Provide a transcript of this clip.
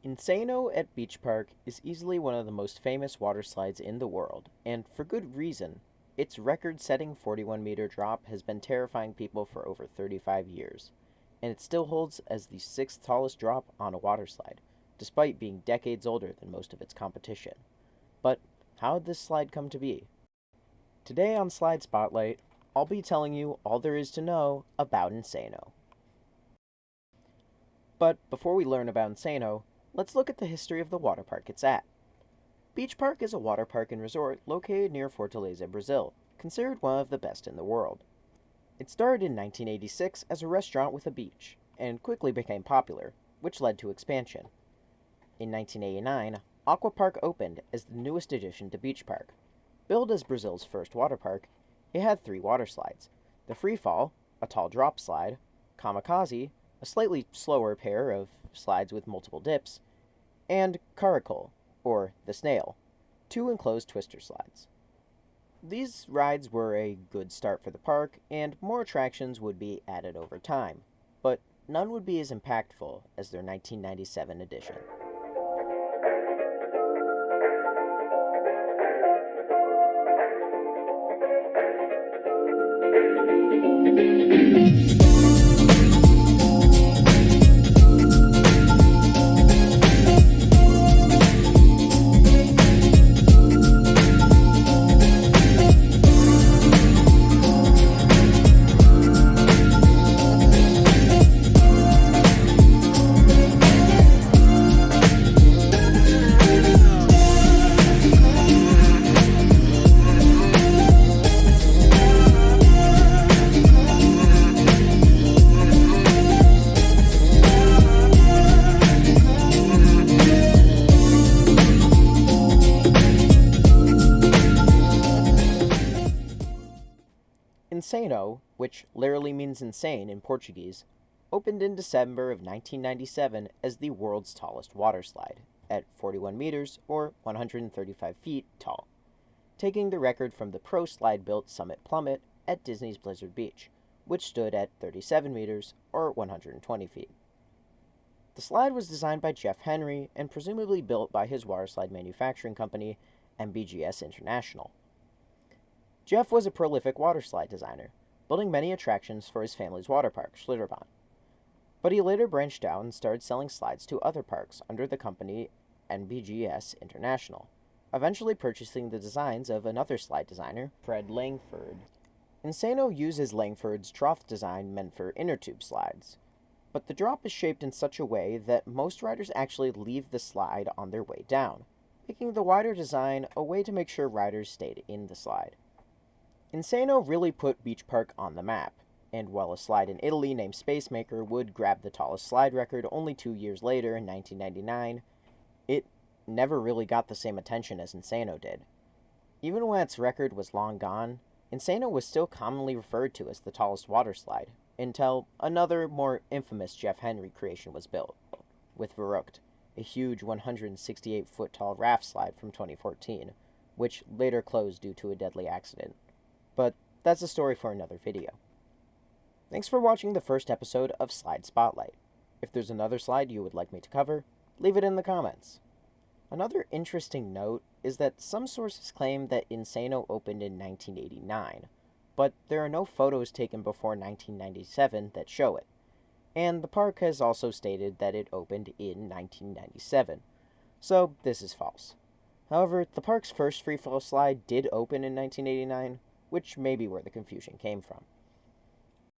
Insano at Beach Park is easily one of the most famous water slides in the world, and for good reason. Its record-setting 41-meter drop has been terrifying people for over 35 years, and it still holds as the sixth tallest drop on a water slide, despite being decades older than most of its competition. But how did this slide come to be? Today on Slide Spotlight, I'll be telling you all there is to know about Insano. But before we learn about Insano, let's look at the history of the water park it's at. Beach Park is a water park and resort located near Fortaleza, Brazil, considered one of the best in the world. It started in 1986 as a restaurant with a beach, and quickly became popular, which led to expansion. In 1989, Aqua Park opened as the newest addition to Beach Park. Billed as Brazil's first water park, it had three water slides: the Free Fall, a tall drop slide; Kamikaze, a slightly slower pair of slides with multiple dips; and Caracol, or the Snail, two enclosed twister slides. These rides were a good start for the park, and more attractions would be added over time, but none would be as impactful as their 1997 edition. Insano, which literally means insane in Portuguese, opened in December of 1997 as the world's tallest water slide, at 41 meters or 135 feet tall, taking the record from the pro slide-built Summit Plummet at Disney's Blizzard Beach, which stood at 37 meters or 120 feet. The slide was designed by Jeff Henry and presumably built by his waterslide manufacturing company, MBGS International. Jeff was a prolific waterslide designer, building many attractions for his family's water park, Schlitterbahn. But he later branched out and started selling slides to other parks under the company NBGS International, eventually purchasing the designs of another slide designer, Fred Langford. Insano uses Langford's trough design meant for inner tube slides, but the drop is shaped in such a way that most riders actually leave the slide on their way down, making the wider design a way to make sure riders stayed in the slide. Insano really put Beach Park on the map, and while a slide in Italy named Spacemaker would grab the tallest slide record only 2 years later in 1999, it never really got the same attention as Insano did. Even when its record was long gone, Insano was still commonly referred to as the tallest water slide, until another, more infamous Jeff Henry creation was built, with Verrückt, a huge 168-foot tall raft slide from 2014, which later closed due to a deadly accident. But that's a story for another video. Thanks for watching the first episode of Slide Spotlight. If there's another slide you would like me to cover, leave it in the comments. Another interesting note is that some sources claim that Insano opened in 1989, but there are no photos taken before 1997 that show it, and the park has also stated that it opened in 1997, so this is false. However, the park's first freefall slide did open in 1989, which may be where the confusion came from.